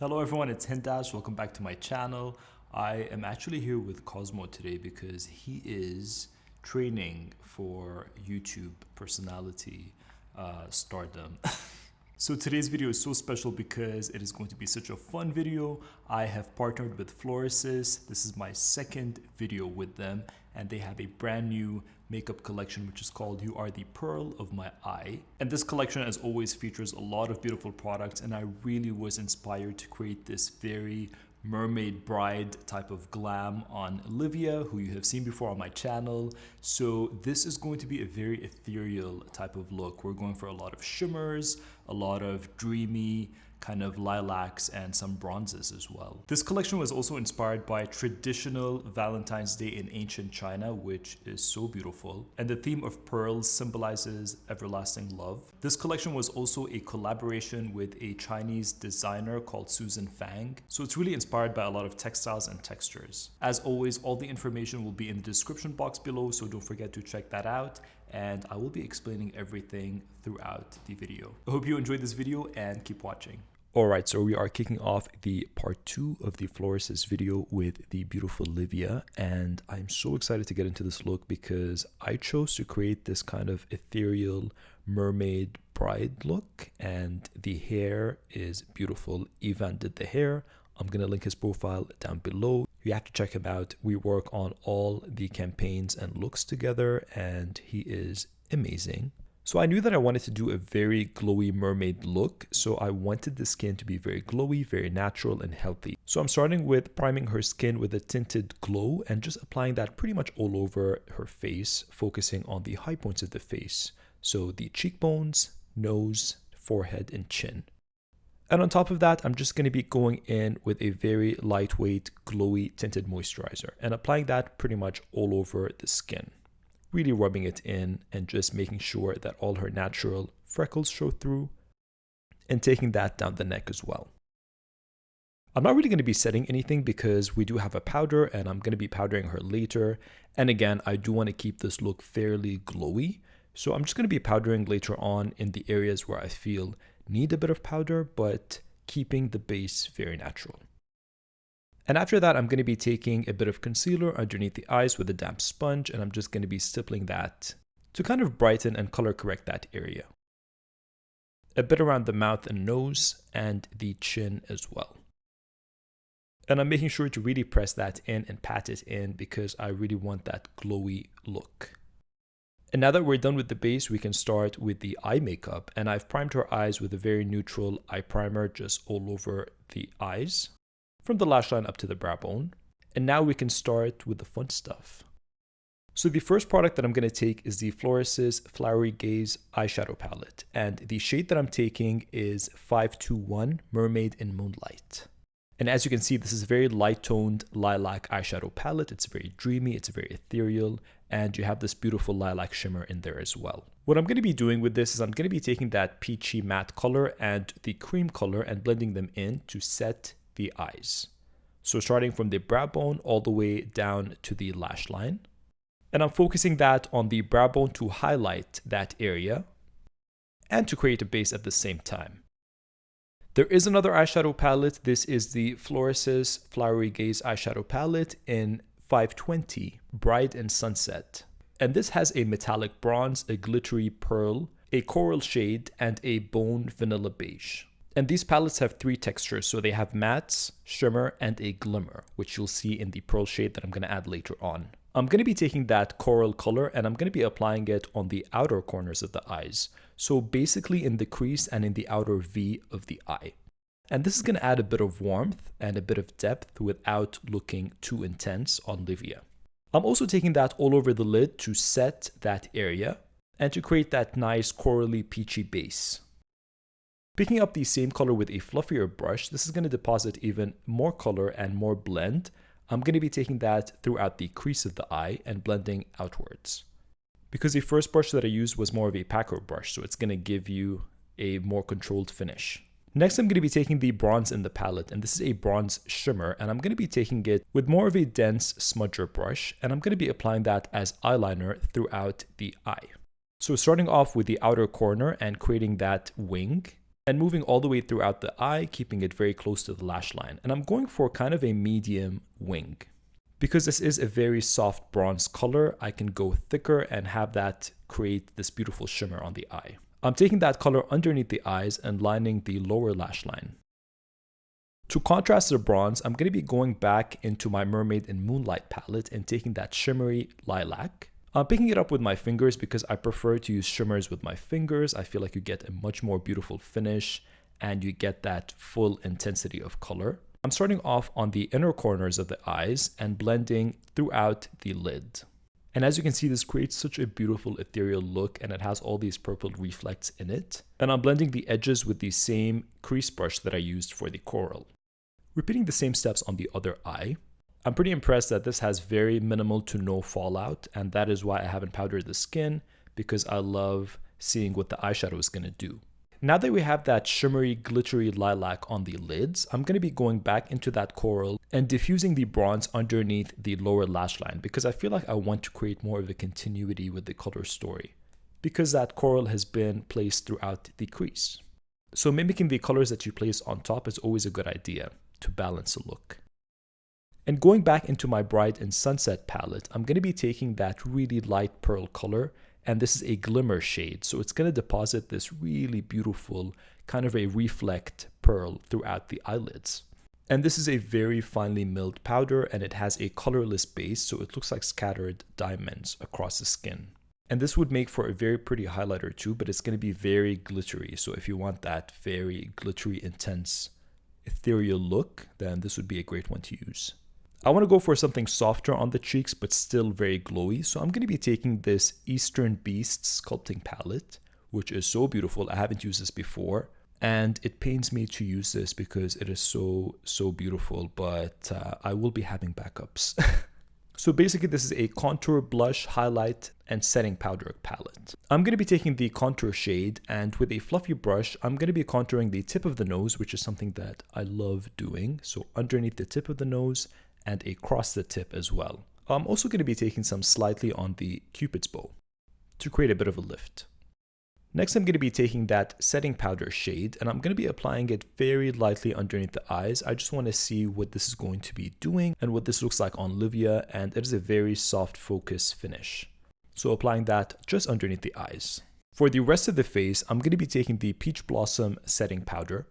Hello everyone, it's Hindash. Welcome back to my channel. I am actually here with Cosmo today because he is training for YouTube personality stardom. So today's video is so special because it is going to be such a fun video. I have partnered with Florasis. This is my second video with them, and they have a brand new makeup collection which is called You Are the Pearl of My Eye. And this collection, as always, features a lot of beautiful products, and I really was inspired to create this very mermaid bride type of glam on Livia, who you have seen before on my channel. So this is going to be a very ethereal type of look. We're going for a lot of shimmers, a lot of dreamy kind of lilacs, and some bronzes as well. This collection was also inspired by traditional Valentine's Day in ancient China, which is so beautiful. And the theme of pearls symbolizes everlasting love. This collection was also a collaboration with a Chinese designer called Susan Fang. So it's really inspired by a lot of textiles and textures. As always, all the information will be in the description box below, so don't forget to check that out. And I will be explaining everything throughout the video. I hope you enjoyed this video and keep watching. Alright, so we are kicking off the part 2 of the Florasis video with the beautiful Livia, and I'm so excited to get into this look because I chose to create this kind of ethereal mermaid bride look, and the hair is beautiful. Ivan did the hair. I'm going to link his profile down below. You have to check him out. We work on all the campaigns and looks together, and he is amazing. So I knew that I wanted to do a very glowy mermaid look, so I wanted the skin to be very glowy, very natural and healthy. So I'm starting with priming her skin with a tinted glow and just applying that pretty much all over her face, focusing on the high points of the face. So the cheekbones, nose, forehead, and chin. And on top of that, I'm just going to be going in with a very lightweight, glowy tinted moisturizer and applying that pretty much all over the skin. Really rubbing it in and just making sure that all her natural freckles show through and taking that down the neck as well. I'm not really going to be setting anything because we do have a powder and I'm going to be powdering her later. And again, I do want to keep this look fairly glowy. So I'm just going to be powdering later on in the areas where I feel need a bit of powder, but keeping the base very natural. And after that, I'm going to be taking a bit of concealer underneath the eyes with a damp sponge, and I'm just going to be stippling that to kind of brighten and color correct that area. A bit around the mouth and nose and the chin as well. And I'm making sure to really press that in and pat it in because I really want that glowy look. And now that we're done with the base, we can start with the eye makeup. And I've primed her eyes with a very neutral eye primer just all over the eyes, from the lash line up to the brow bone. And now we can start with the fun stuff. So the first product that I'm going to take is the Florasis Flowery Gaze eyeshadow palette. And the shade that I'm taking is 521 Mermaid in Moonlight. And as you can see, this is a very light-toned lilac eyeshadow palette. It's very dreamy, it's very ethereal, and you have this beautiful lilac shimmer in there as well. What I'm going to be doing with this is I'm going to be taking that peachy matte color and the cream color and blending them in to set the eyes. So starting from the brow bone all the way down to the lash line. And I'm focusing that on the brow bone to highlight that area and to create a base at the same time. There is another eyeshadow palette. This is the Florasis Flowery Gaze eyeshadow palette in 520 Bride and Sunset. And this has a metallic bronze, a glittery pearl, a coral shade, and a bone vanilla beige. And these palettes have 3 textures, so they have mattes, shimmer, and a glimmer, which you'll see in the pearl shade that I'm going to add later on. I'm going to be taking that coral color and I'm going to be applying it on the outer corners of the eyes. So basically in the crease and in the outer V of the eye. And this is going to add a bit of warmth and a bit of depth without looking too intense on Livia. I'm also taking that all over the lid to set that area and to create that nice corally peachy base. Picking up the same color with a fluffier brush, this is going to deposit even more color and more blend. I'm going to be taking that throughout the crease of the eye and blending outwards. Because the first brush that I used was more of a packer brush, so it's going to give you a more controlled finish. Next, I'm going to be taking the bronze in the palette, and this is a bronze shimmer, and I'm going to be taking it with more of a dense smudger brush, and I'm going to be applying that as eyeliner throughout the eye. So starting off with the outer corner and creating that wing, and moving all the way throughout the eye, keeping it very close to the lash line. And I'm going for kind of a medium wing. Because this is a very soft bronze color, I can go thicker and have that create this beautiful shimmer on the eye. I'm taking that color underneath the eyes and lining the lower lash line. To contrast the bronze, I'm going to be going back into my Mermaid in Moonlight palette and taking that shimmery lilac. I'm picking it up with my fingers because I prefer to use shimmers with my fingers. I feel like you get a much more beautiful finish and you get that full intensity of color. I'm starting off on the inner corners of the eyes and blending throughout the lid. And as you can see, this creates such a beautiful ethereal look and it has all these purple reflects in it. And I'm blending the edges with the same crease brush that I used for the coral. Repeating the same steps on the other eye. I'm pretty impressed that this has very minimal to no fallout, and that is why I haven't powdered the skin, because I love seeing what the eyeshadow is going to do. Now that we have that shimmery, glittery lilac on the lids, I'm going to be going back into that coral and diffusing the bronze underneath the lower lash line, because I feel like I want to create more of a continuity with the color story, because that coral has been placed throughout the crease. So mimicking the colors that you place on top is always a good idea to balance the look. And going back into my Bright and Sunset palette, I'm going to be taking that really light pearl color, and this is a glimmer shade, so it's going to deposit this really beautiful kind of a reflect pearl throughout the eyelids. And this is a very finely milled powder, and it has a colorless base, so it looks like scattered diamonds across the skin. And this would make for a very pretty highlighter too, but it's going to be very glittery, so if you want that very glittery, intense, ethereal look, then this would be a great one to use. I want to go for something softer on the cheeks, but still very glowy. So I'm going to be taking this Eastern Beast sculpting palette, which is so beautiful. I haven't used this before, and it pains me to use this because it is so beautiful, but I will be having backups. So basically this is a contour, blush, highlight, and setting powder palette. I'm going to be taking the contour shade, and with a fluffy brush, I'm going to be contouring the tip of the nose, which is something that I love doing. So underneath the tip of the nose and across the tip as well. I'm also going to be taking some slightly on the Cupid's bow to create a bit of a lift. Next, I'm going to be taking that setting powder shade, and I'm going to be applying it very lightly underneath the eyes. I just want to see what this is going to be doing and what this looks like on Livia, and it is a very soft focus finish. So applying that just underneath the eyes. For the rest of the face, I'm going to be taking the Peach Blossom setting powder,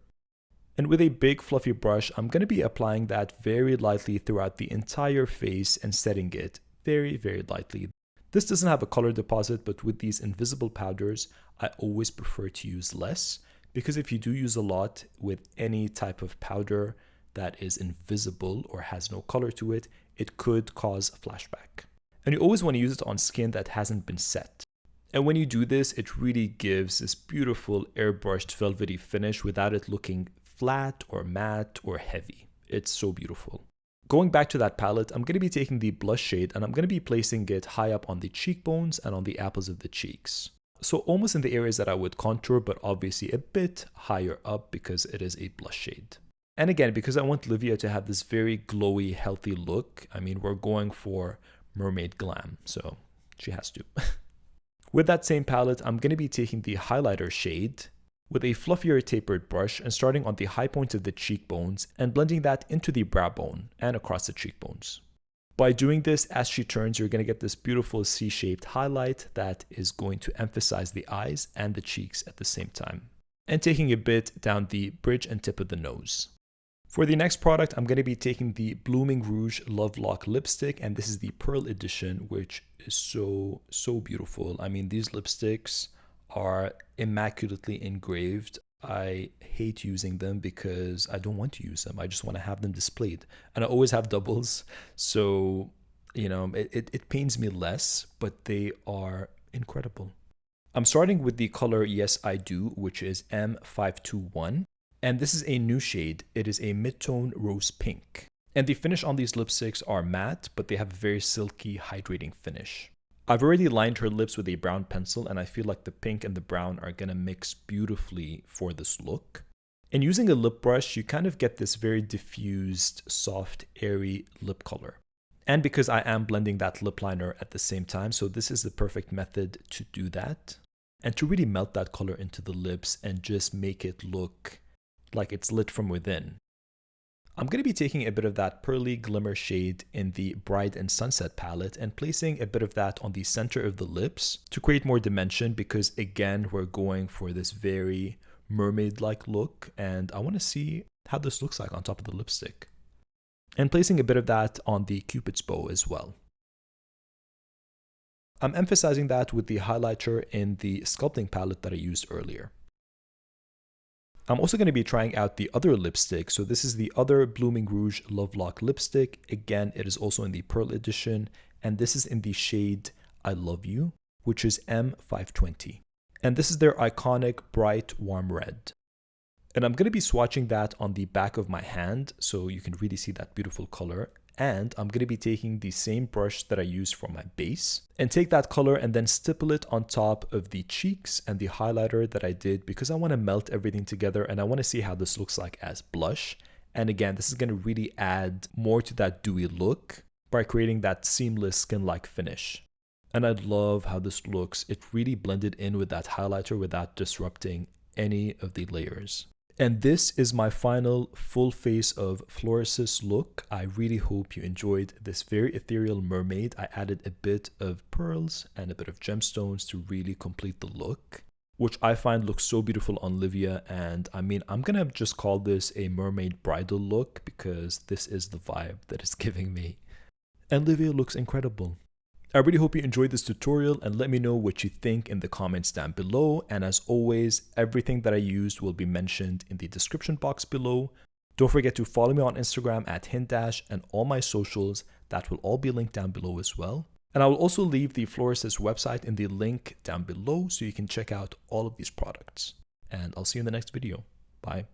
and with a big fluffy brush, I'm going to be applying that very lightly throughout the entire face and setting it very lightly. This doesn't have a color deposit, but with these invisible powders, I always prefer to use less, because if you do use a lot with any type of powder that is invisible or has no color to it, it could cause a flashback. And you always want to use it on skin that hasn't been set. And when you do this, it really gives this beautiful airbrushed velvety finish without it looking flat or matte or heavy. It's so beautiful. Going back to that palette, I'm going to be taking the blush shade and I'm going to be placing it high up on the cheekbones and on the apples of the cheeks. So almost in the areas that I would contour, but obviously a bit higher up because it is a blush shade. And again, because I want Livia to have this very glowy, healthy look, I mean, we're going for mermaid glam, so she has to. With that same palette, I'm going to be taking the highlighter shade with a fluffier tapered brush and starting on the high points of the cheekbones and blending that into the brow bone and across the cheekbones. By doing this, as she turns, you're going to get this beautiful C-shaped highlight that is going to emphasize the eyes and the cheeks at the same time. And taking a bit down the bridge and tip of the nose. For the next product, I'm going to be taking the Blooming Rouge Love Lock lipstick, and this is the Pearl edition, which is so beautiful. I mean, these lipsticks are immaculately engraved. I hate using them because I don't want to use them. I just want to have them displayed. And I always have doubles. So, you know, it pains me less, but they are incredible. I'm starting with the color Yes I Do, which is M521. And this is a new shade. It is a mid-tone rose pink. And the finish on these lipsticks are matte, but they have a very silky, hydrating finish. I've already lined her lips with a brown pencil, and I feel like the pink and the brown are going to mix beautifully for this look. And using a lip brush, you kind of get this very diffused, soft, airy lip color. And because I am blending that lip liner at the same time, so this is the perfect method to do that. and to really melt that color into the lips and just make it look like it's lit from within. I'm going to be taking a bit of that pearly glimmer shade in the Bride and Sunset palette and placing a bit of that on the center of the lips to create more dimension, because again, we're going for this very mermaid-like look and I want to see how this looks like on top of the lipstick. And placing a bit of that on the Cupid's bow as well. I'm emphasizing that with the highlighter in the sculpting palette that I used earlier. I'm also going to be trying out the other lipstick. So this is the other Blooming Rouge Love Lock lipstick. Again, it is also in the Pearl edition, and this is in the shade I Love You, which is M520. And this is their iconic bright warm red. And I'm going to be swatching that on the back of my hand so you can really see that beautiful color. And I'm going to be taking the same brush that I used for my base and take that color and then stipple it on top of the cheeks and the highlighter that I did, because I want to melt everything together and I want to see how this looks like as blush. And again, this is going to really add more to that dewy look by creating that seamless skin-like finish. And I love how this looks. It really blended in with that highlighter without disrupting any of the layers. And this is my final full face of Florasis look. I really hope you enjoyed this very ethereal mermaid. I added a bit of pearls and a bit of gemstones to really complete the look, which I find looks so beautiful on Livia. And I mean, I'm gonna just call this a mermaid bridal look because this is the vibe that it's giving me. And Livia looks incredible. I really hope you enjoyed this tutorial and let me know what you think in the comments down below. And as always, everything that I used will be mentioned in the description box below. Don't forget to follow me on Instagram at Hindash and all my socials. That will all be linked down below as well. And I will also leave the Florasis website in the link down below so you can check out all of these products. And I'll see you in the next video. Bye.